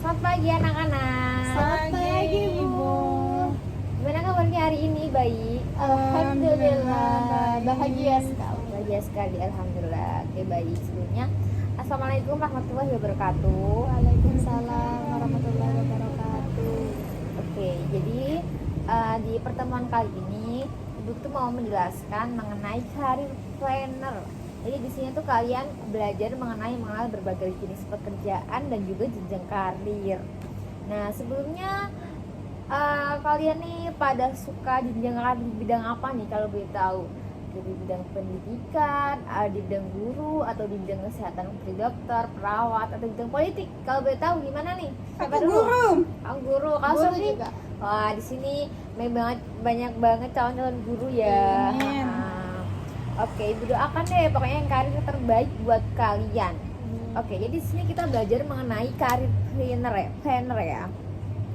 Selamat pagi anak-anak. Selamat pagi, Bu. Gimana kabarnya hari ini? Baik. Alhamdulillah, bahagia sekali. Bahagia sekali, alhamdulillah. Oke, baik. Sebelumnya, assalamualaikum warahmatullahi wabarakatuh. Waalaikumsalam warahmatullahi wabarakatuh. Oke, jadi di pertemuan kali ini Ibu tuh mau menjelaskan mengenai career planner. Jadi di sini tuh kalian belajar mengenal berbagai jenis pekerjaan dan juga jenjang karir. Nah, sebelumnya kalian nih pada suka jenjang karir di bidang apa nih kalau boleh tahu? Di bidang pendidikan, di bidang guru, atau di bidang kesehatan seperti dokter, perawat, atau di bidang politik? Kalau boleh tahu gimana nih? Siapa Aku dulu? guru. Kamu guru. Kalau Guru Sofi? juga. Wah, di sini banyak banget calon-calon guru ya. Amin. Oke, Ibu doakan deh pokoknya yang karir terbaik buat kalian. Oke, jadi di sini kita belajar mengenai karir planner ya.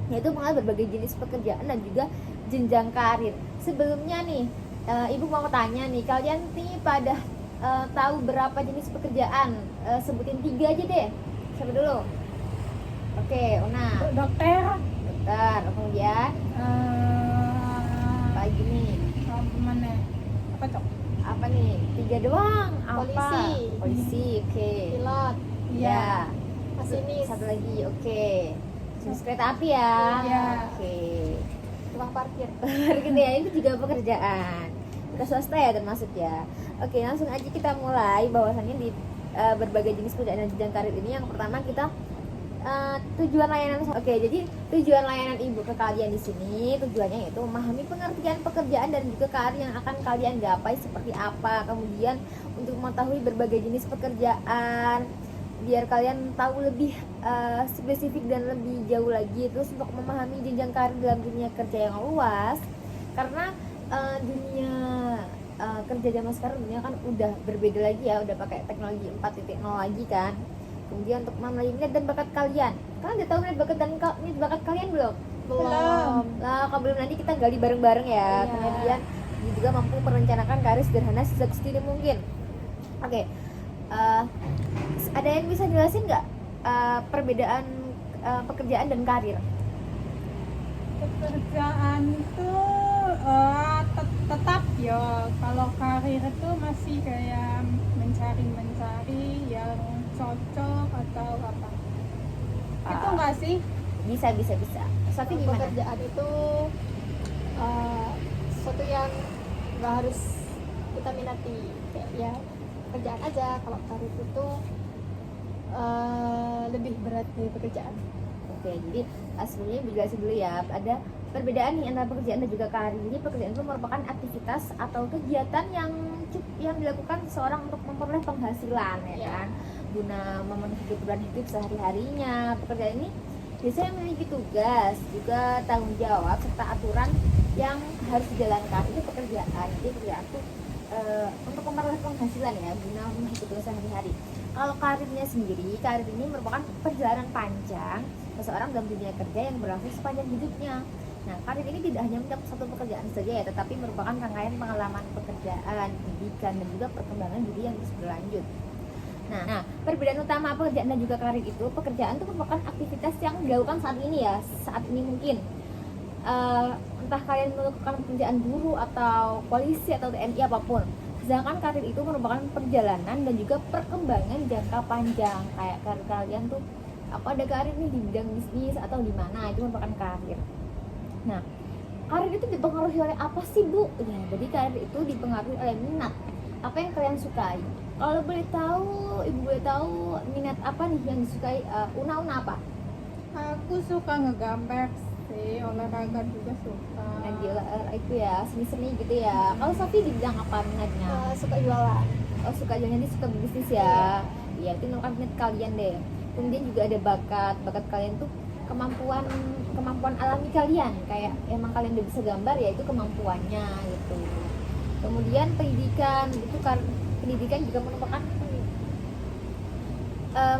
Yaitu mengenai berbagai jenis pekerjaan dan juga jenjang karir. Sebelumnya nih, Ibu mau tanya nih, kalian nih pada tahu berapa jenis pekerjaan? Sebutin 3 aja deh. Siapa dulu? Oke, Una. Dokter. Dokter. Kemudian apa lagi nih? Mana? Apa cok? Apa nih? 3 doang. Apa? Polisi. Polisi. Oke. Pilot. Ya. Masinis. Satu lagi. Oke. Jenis kereta api ya. Iya. Oke. Tukang parkir. Gitu ya. Itu juga pekerjaan. Kita swasta ya termasuk ya. Oke, langsung aja kita mulai bahwasannya di berbagai jenis pekerjaan dan jenjang karir ini yang pertama kita tujuan layanan. Oke, jadi tujuan layanan Ibu ke kalian di sini tujuannya yaitu memahami pengertian pekerjaan dan juga karir yang akan kalian gapai seperti apa. Kemudian untuk mengetahui berbagai jenis pekerjaan biar kalian tahu lebih spesifik dan lebih jauh lagi. Terus untuk memahami jenjang karir dalam dunia kerja yang luas, karena dunia kerja zaman sekarang dunia kan udah berbeda lagi ya, udah pakai teknologi 4.0 lagi kan. Kemudian untuk memenuhi minat dan bakat kalian udah tahu minat bakat kalian belum? Belum. Nah, kalau belum nanti kita gali bareng-bareng ya. Iya. Kemudian juga mampu merencanakan karir sederhana sedini mungkin. Oke, ada yang bisa jelasin nggak perbedaan pekerjaan dan karir? Pekerjaan itu tetap ya. Kalau karir itu masih kayak mencari yang cocok atau apa. Itu enggak sih? Bisa. Sofi gimana? Pekerjaan itu sesuatu yang nggak harus kita minati, kayak ya pekerjaan aja. Kalau karir itu lebih berat dari pekerjaan. Oke, jadi sebenarnya dijelasin dulu ya. Ada perbedaan nih antara pekerjaan dan juga karir. Jadi pekerjaan itu merupakan aktivitas atau kegiatan yang dilakukan seseorang untuk memperoleh penghasilan ya kan, guna memenuhi kebutuhan hidup sehari-harinya. Pekerjaan ini biasanya memiliki tugas, juga tanggung jawab serta aturan yang harus dijalankan. Itu pekerjaan. Jadi pekerjaan itu untuk memperoleh penghasilan ya, guna memenuhi kebutuhan sehari-hari. Kalau karirnya sendiri, karir ini merupakan perjalanan panjang seseorang dalam dunia kerja yang berlangsung sepanjang hidupnya. Nah, karir ini tidak hanya mencakup satu pekerjaan saja ya, tetapi merupakan rangkaian pengalaman pekerjaan, pendidikan, dan juga perkembangan diri yang terus berlanjut. Nah, perbedaan utama pekerjaan dan juga karir itu, pekerjaan itu merupakan aktivitas yang dilakukan saat ini ya, saat ini mungkin. Entah kalian melakukan pekerjaan guru atau polisi atau TNI apapun. Sedangkan karir itu merupakan perjalanan dan juga perkembangan jangka panjang. Kayak karir kalian tuh ada karir nih di bidang bisnis atau di mana, itu merupakan karir. Nah, karir itu dipengaruhi oleh apa sih, Bu? Ya, jadi karir itu dipengaruhi oleh minat. Apa yang kalian sukai? Kalau boleh tahu, Ibu boleh tahu minat apa nih yang disukai? Una apa? Aku suka ngegambar sih, olahraga juga suka. Nah, itu ya, seni-seni gitu ya. Kalau Sofi di bidang apa minatnya? Suka jualan. Oh, suka jalan, suka bisnis ya. Iya, itu merupakan minat kalian deh. Kemudian juga ada bakat kalian tuh kemampuan alami kalian, kayak emang kalian udah bisa gambar ya, itu kemampuannya gitu. Kemudian pendidikan itu kan, pendidikan juga merupakan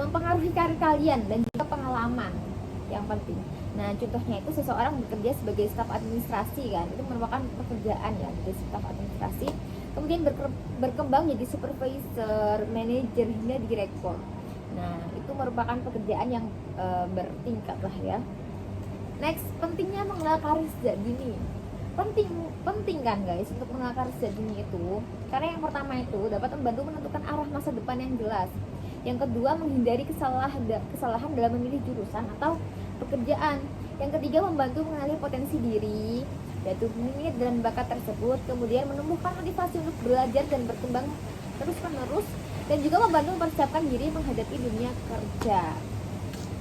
mempengaruhi karir kalian dan juga pengalaman yang penting. Nah, contohnya itu seseorang bekerja sebagai staf administrasi kan, itu merupakan pekerjaan ya, sebagai staf administrasi. Kemudian berkembang jadi supervisor, manajer hingga direktur. Nah, itu merupakan pekerjaan yang bertingkat lah ya. Next, pentingnya mengenal karir sejak dini. Penting kan guys untuk mengenal karir sejak dini itu, karena yang pertama itu dapat membantu menentukan arah masa depan yang jelas. Yang kedua, menghindari kesalahan dalam memilih jurusan atau pekerjaan. Yang ketiga, membantu mengenali potensi diri, yaitu minat dan bakat tersebut. Kemudian menumbuhkan motivasi untuk belajar dan berkembang terus-menerus, dan juga membantu mempersiapkan diri menghadapi dunia kerja.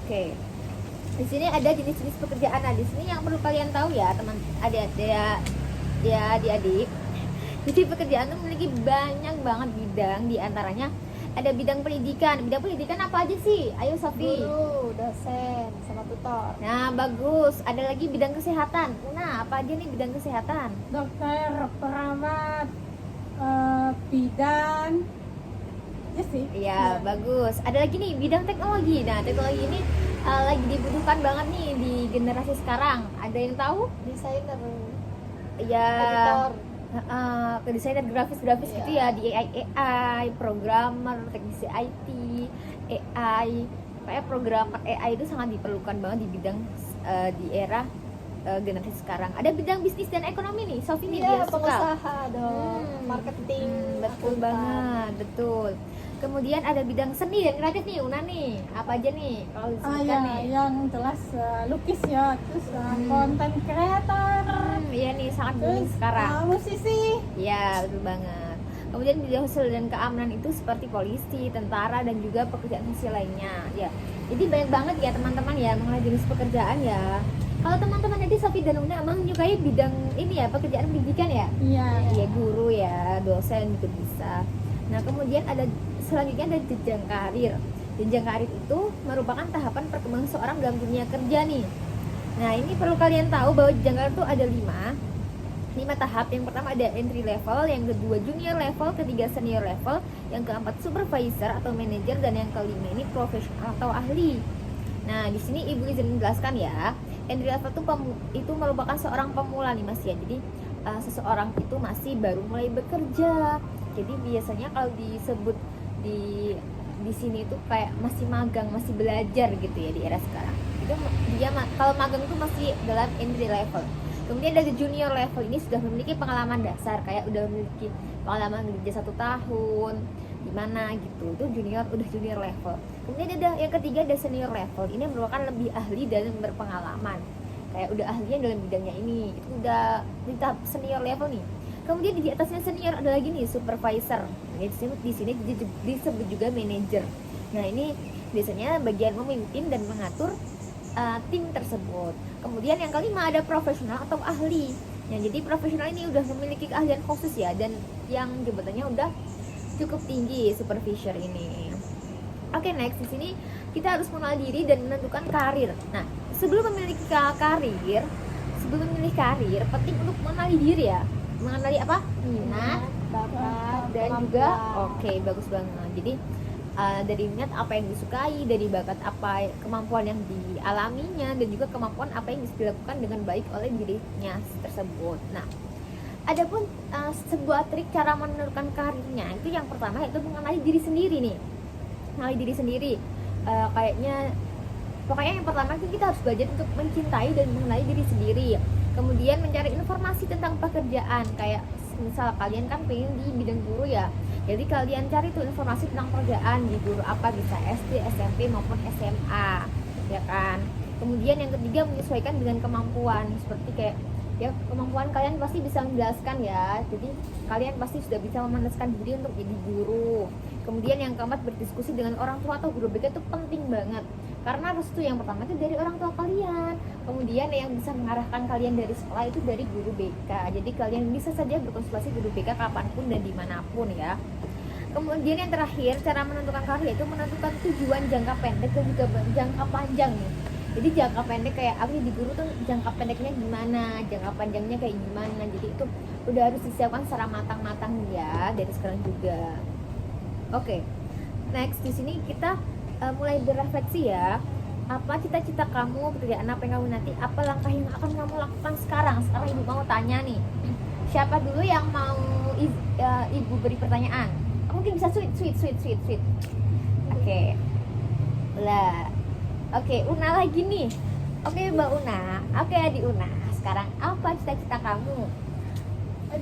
Oke. Di sini ada jenis-jenis pekerjaan. Nah, di sini yang perlu kalian tahu ya, teman adik-adik. Jadi pekerjaan itu memiliki banyak banget bidang, di antaranya ada bidang pendidikan. Bidang pendidikan apa aja sih? Ayo Sofi. Guru, dosen, sama tutor. Nah, bagus. Ada lagi bidang kesehatan. Nah, apa aja nih bidang kesehatan? Dokter, perawat, bidan, ya sih. Iya, bagus. Ada lagi nih bidang teknologi. Nah, teknologi ini lagi dibutuhkan banget nih di generasi sekarang. Ada yang tahu? Desainer, Ya, editor. ke desainer grafis gitu ya, di AI, programmer, teknisi IT, AI. Kayak programmer AI itu sangat diperlukan banget di bidang di era generasi sekarang. Ada bidang bisnis dan ekonomi nih, Sofi nih dia Iya, suka. pengusaha dong, marketing, Betul akuntan. banget, betul. Kemudian ada bidang seni dan kreatif nih, Una nih. Apa aja nih kalau disebutkan Ya, nih? yang jelas lukis ya, terus konten kreator, Iya nih, sangat booming terus sekarang. musisi. Iya, betul banget. Kemudian bidang sosial dan keamanan itu seperti polisi, tentara, dan juga pekerjaan sosial lainnya. Ya, jadi banyak banget ya teman-teman ya mengenai jenis pekerjaan ya. Kalau teman-teman nanti Sofi dan Una emang menyukai bidang ini ya, pekerjaan pendidikan ya? Iya. Iya, guru ya, dosen juga bisa. Nah, kemudian selanjutnya ada jenjang karir. Jenjang karir itu merupakan tahapan perkembangan seorang dalam dunia kerja nih. Nah, ini perlu kalian tahu bahwa jenjang karir itu ada 5 tahap. Yang pertama ada entry level, yang kedua junior level, ketiga senior level, yang keempat supervisor atau manager, dan yang kelima ini profesional atau ahli. Nah, di sini Ibu izin menjelaskan ya. Entry level itu merupakan seorang pemula nih Mas ya. Jadi seseorang itu masih baru mulai bekerja. Jadi biasanya kalau disebut di sini itu kayak masih magang, masih belajar gitu ya di era sekarang. Itu dia kalau magang itu masih dalam entry level. Kemudian dari junior level ini sudah memiliki pengalaman dasar, kayak udah memiliki pengalaman kerja 1 tahun di mana gitu. Itu udah junior level. Kemudian ada yang ketiga ada senior level. Ini merupakan lebih ahli dan berpengalaman. Kayak udah ahlinya dalam bidangnya ini. Itu udah di tahap senior level nih. Kemudian di atasnya senior ada lagi nih supervisor. Di sini disebut juga manager. Nah, ini biasanya bagian memimpin dan mengatur tim tersebut. Kemudian yang kelima ada profesional atau ahli. Nah, jadi profesional ini udah memiliki keahlian khusus ya, dan yang jabatannya udah cukup tinggi, supervisor ini. Oke, next di sini kita harus mengenal diri dan menentukan karir. Nah, sebelum memilih karir, penting untuk mengenali diri ya. Mengenali apa? Minat, bakat, dan kemampuan. juga oke, bagus banget. Jadi dari minat apa yang disukai, dari bakat apa kemampuan yang dialaminya, dan juga kemampuan apa yang bisa dilakukan dengan baik oleh dirinya tersebut. Nah, adapun sebuah trik cara menentukan karirnya itu yang pertama yaitu mengenali diri sendiri nih. Mengenali diri sendiri pokoknya yang pertama itu kita harus belajar untuk mencintai dan mengenali diri sendiri. Kemudian mencari informasi tentang pekerjaan, kayak misal kalian kan pengen di bidang guru ya, jadi kalian cari tuh informasi tentang pekerjaan di guru apa, bisa SD, SMP maupun SMA ya kan. Kemudian yang ketiga menyesuaikan dengan kemampuan, seperti kayak ya kemampuan kalian pasti bisa menjelaskan ya, jadi kalian pasti sudah bisa memanaskan diri untuk jadi guru. Kemudian yang keempat berdiskusi dengan orang tua atau guru BK itu penting banget, karena restu yang pertama itu dari orang tua kalian. Kemudian yang bisa mengarahkan kalian dari sekolah itu dari guru BK, jadi kalian bisa saja berkonsultasi guru BK kapanpun dan dimanapun ya. Kemudian yang terakhir, cara menentukan karir itu menentukan tujuan jangka pendek dan juga jangka panjang nih. Jadi jangka pendek kayak aku di guru tuh jangka pendeknya gimana, jangka panjangnya kayak gimana. Jadi itu udah harus disiapkan secara matang-matang ya dari sekarang juga. Oke. Next di sini kita mulai berefleksi ya. Apa cita-cita kamu, pekerjaan apa yang kamu nanti, apa langkah yang akan kamu lakukan sekarang? Sekarang ibu mau tanya nih. Siapa dulu yang mau ibu beri pertanyaan? Mungkin bisa sweet. Oke. Lah. Oke, Una lagi nih. Oke, Mbak Una. Oke, Adik Una. Sekarang apa cita-cita kamu?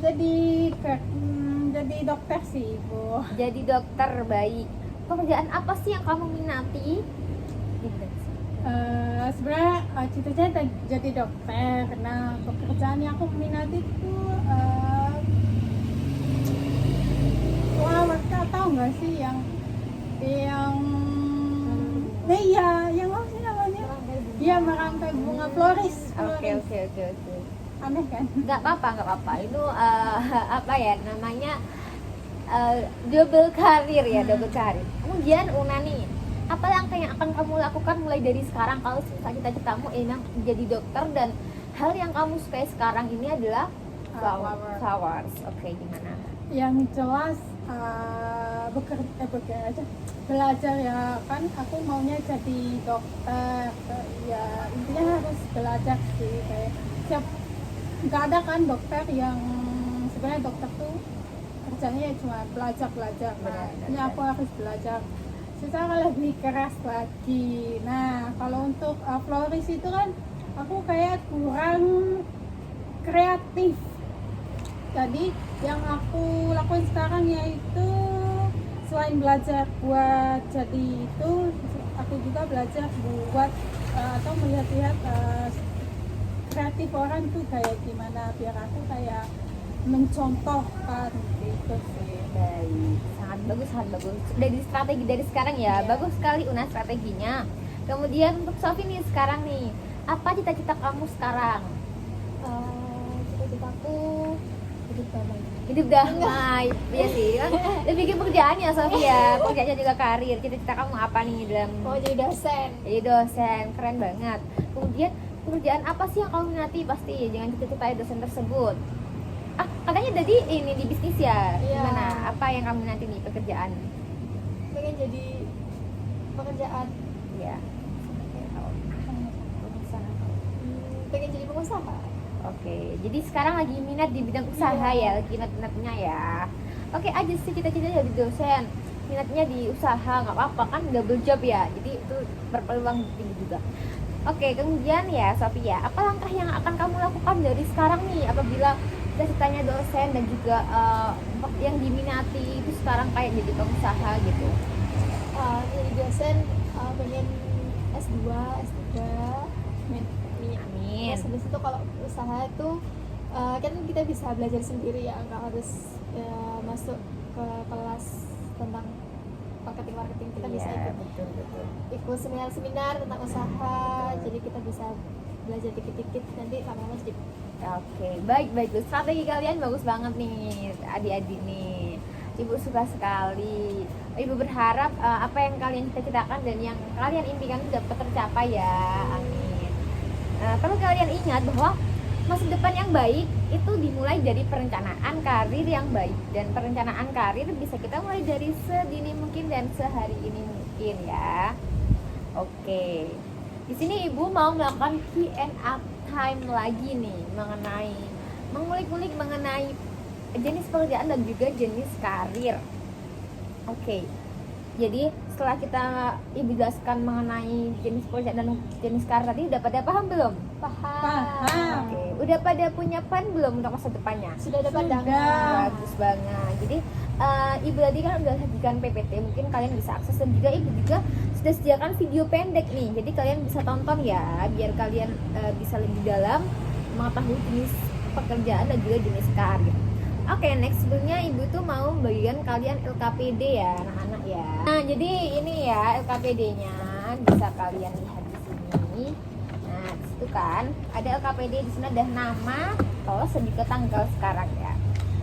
Jadi dokter sih, Bu. Jadi dokter, baik. Pekerjaan apa sih yang kamu minati? Sebenarnya cita-cita jadi dokter. Nah, pekerjaan yang aku minati itu tahu nggak sih yang iya, yang apa sih namanya? Iya, merangkai bunga floris. Oke. Aneh kan? Nggak apa-apa. Itu apa ya namanya, double karir ya, double karir. Kemudian Una nih, apa langkah yang akan kamu lakukan mulai dari sekarang kalau cita-citamu emang jadi dokter dan hal yang kamu sukai sekarang ini adalah flowers. Oke, gimana? Yang jelas belajar ya kan, aku maunya jadi dokter. Ya intinya harus belajar sih, kayak nggak ada kan dokter yang sebenarnya dokter tuh kerjanya cuma belajar. Nah, ini aku harus belajar secara lebih keras lagi. Nah, kalau untuk floris itu kan aku kayak kurang kreatif. Jadi yang aku lakuin sekarang yaitu selain belajar buat jadi itu, aku juga belajar buat atau melihat-lihat kreatif orang tuh kayak gimana, biar aku kayak mencontohkan gitu sih. Baik, sangat bagus. Dari strategi dari sekarang ya, Iya. bagus sekali Una strateginya. Kemudian untuk Sofi nih sekarang nih, apa cita-cita kamu sekarang? Cita-citaku hidup damai. Hidup damai, iya sih kan. Lebih ke pekerjaannya Sofi ya, pekerjaannya juga karir. Cita-cita kamu apa nih dalam Mau jadi dosen. jadi dosen? Keren banget. Kemudian pekerjaan apa sih yang kamu minati? Pasti jangan cita-cita dosen tersebut. Katanya tadi ini di bisnis ya. Iya. Gimana? Apa yang kamu minati nih pekerjaan? Pengen jadi pekerjaan. Ya. Pengen jadi pengusaha. Oke, jadi sekarang lagi minat di bidang usaha Iya. ya, lagi minat-minatnya ya. Oke aja sih cita-citanya jadi dosen, minatnya di usaha, nggak apa-apa kan double job ya, jadi itu berpeluang tinggi juga. Oke, kemudian ya Sophia, apa langkah yang akan kamu lakukan dari sekarang nih apabila cita-citanya dosen dan juga yang diminati itu sekarang kayak jadi pengusaha gitu? Jadi dosen, pengen S2, S3. Amin. Terus habis itu kalau usaha itu kan kita bisa belajar sendiri ya, nggak harus masuk ke kelas tentang marketing. Kita bisa Iya, ikut seminar tentang usaha, jadi kita bisa belajar dikit-dikit, nanti lama-lama jadi. Oke, baik. Strategi kalian bagus banget nih, adik-adik nih. Ibu suka sekali. Ibu berharap apa yang kalian cita-citakan dan yang kalian impikan itu dapat tercapai ya. Amin. Perlu kalian ingat bahwa masa depan yang baik itu dimulai dari perencanaan karir yang baik, dan perencanaan karir bisa kita mulai dari sedini mungkin dan sehari ini mungkin ya. Oke. Di sini Ibu mau melakukan Q&A time lagi nih mengenai mengulik-ulik mengenai jenis pekerjaan dan juga jenis karir. Oke. Jadi setelah kita Ibu jelaskan mengenai jenis pekerjaan dan jenis karir tadi, udah pada paham belum? Paham. Oke, udah pada punya plan belum untuk masa depannya? Sudah ada Sudah. pandangan. Bagus banget. Jadi Ibu tadi kan udah sajikan PPT, mungkin kalian bisa akses, dan juga Ibu juga sudah sediakan video pendek nih. Jadi kalian bisa tonton ya, biar kalian bisa lebih dalam mengetahui jenis pekerjaan dan juga jenis karir. Oke, next sebelumnya Ibu tuh mau bagikan kalian LKPD ya, anak-anak ya. Nah, jadi ini ya LKPD-nya, bisa kalian lihat di sini. Nah, di situ kan ada LKPD, di sini ada nama, lolos dan juga tanggal sekarang ya.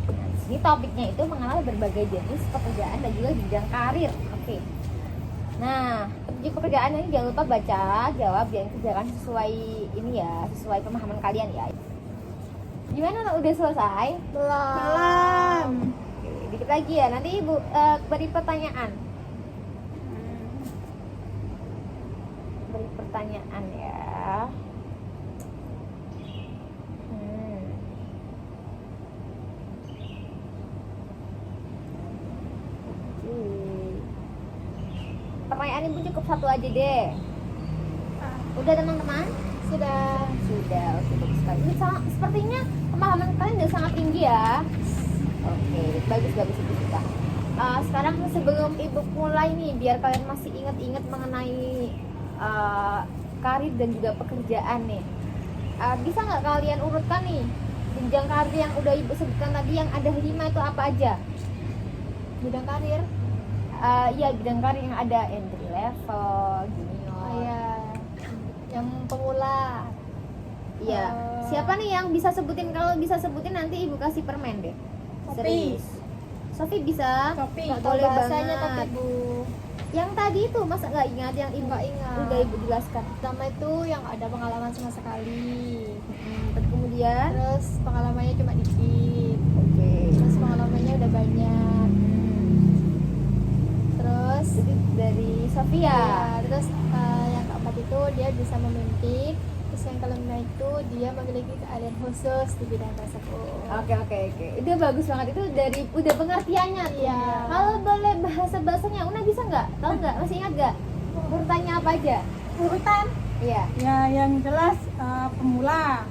Nah, di sini topiknya itu mengenal berbagai jenis pekerjaan dan juga jenjang karir. Oke. Nah, untuk pekerjaan ini jangan lupa baca, jawab, dan kerjakan sesuai ini ya, sesuai pemahaman kalian ya. Gimana, udah selesai? Belum. Oke, dikit lagi ya, nanti Ibu beri pertanyaan. Beri pertanyaan ya. Oke. Pertanyaan pertanyaan ibu cukup satu aja deh. Udah teman-teman? Sudah. Sudah, oke bagus sekali. Ini sepertinya pemahaman kalian udah sangat tinggi ya. Oke, bagus ibu suka. Sekarang sebelum ibu mulai nih, biar kalian masih ingat-ingat mengenai karir dan juga pekerjaan nih. Bisa nggak kalian urutkan nih jenjang karir yang udah ibu sebutkan tadi yang ada 5 itu apa aja? Bidang karir. Iya bidang karir yang ada entry level, junior. Oh ya. Yang pemula. Iya. Siapa nih yang bisa sebutin? Kalau bisa sebutin nanti ibu kasih permen deh. Sofi. Serius. Sofi bisa? Sofi. Nggak tahu Boleh bahasanya banget. tapi Bu. Yang tadi itu masa nggak ingat yang ibu Nggak ingat. udah ibu jelaskan. Pertama itu yang ada pengalaman sama sekali. Terus kemudian, Terus pengalamannya cuma dikit. oke. Terus pengalamannya udah banyak. Terus Jadi dari Sofia. ya, terus yang keempat itu dia bisa memimpin. Terus yang kelima itu dia memiliki keahlian khusus di bidang tersebut. Oke. Udah bagus banget itu dari udah pengertiannya tuh. Iya. Kalau boleh bahasanya, Una bisa nggak? Tahu nggak? Masih ingat nggak? Urutannya apa aja? Urutan Iya. ya yang jelas pemula,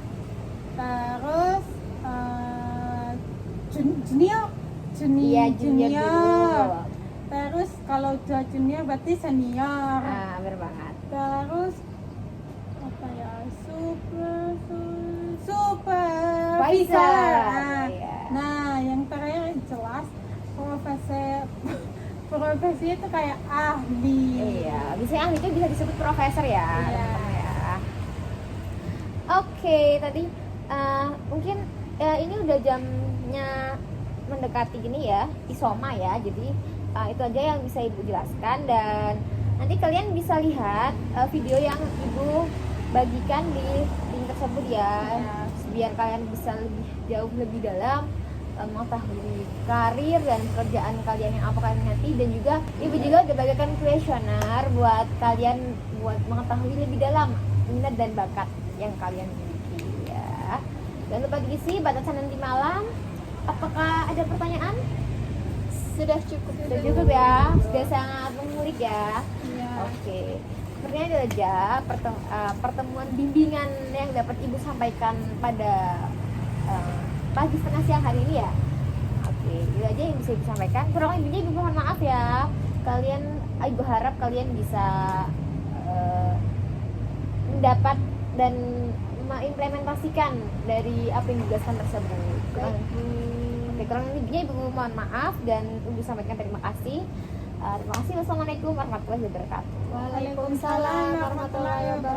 terus junior, Iya, junior dulu. terus kalau udah junior berarti senior, Bener banget. terus apa ya, supervisor. Iya. Nah yang terakhir jelas profesi itu kayak ahli. Iya, biasanya ahli itu bisa disebut profesor ya, Iya. teman-teman ya. Oke, tadi mungkin ini udah jamnya mendekati gini ya, isoma ya. Jadi itu aja yang bisa ibu jelaskan dan nanti kalian bisa lihat video yang ibu bagikan di link tersebut ya, biar kalian bisa lebih jauh lebih dalam mengetahui karir dan pekerjaan kalian yang apa kalian nanti, dan juga ibu juga udah bagikan kuesioner buat kalian buat mengetahui lebih dalam minat dan bakat yang kalian miliki ya. Jangan lupa diisi batasan nanti malam. Apakah ada pertanyaan? Sudah cukup. Sudah cukup ya, sudah sangat mengulik ya. Iya. Oke, sepertinya itu aja pertemuan bimbingan yang dapat ibu sampaikan pada pagi setengah siang hari ini ya. Oke, itu aja yang bisa ibu sampaikan. Kurang lebihnya ibu mohon maaf ya. Ibu harap kalian bisa mendapat dan mengimplementasikan dari apa yang dijelaskan tersebut. Kurang lebihnya ibu mohon maaf dan ibu sampaikan terima kasih. Terima kasih. Wassalamualaikum warahmatullahi wabarakatuh. Waalaikumsalam warahmatullahi wabarakatuh.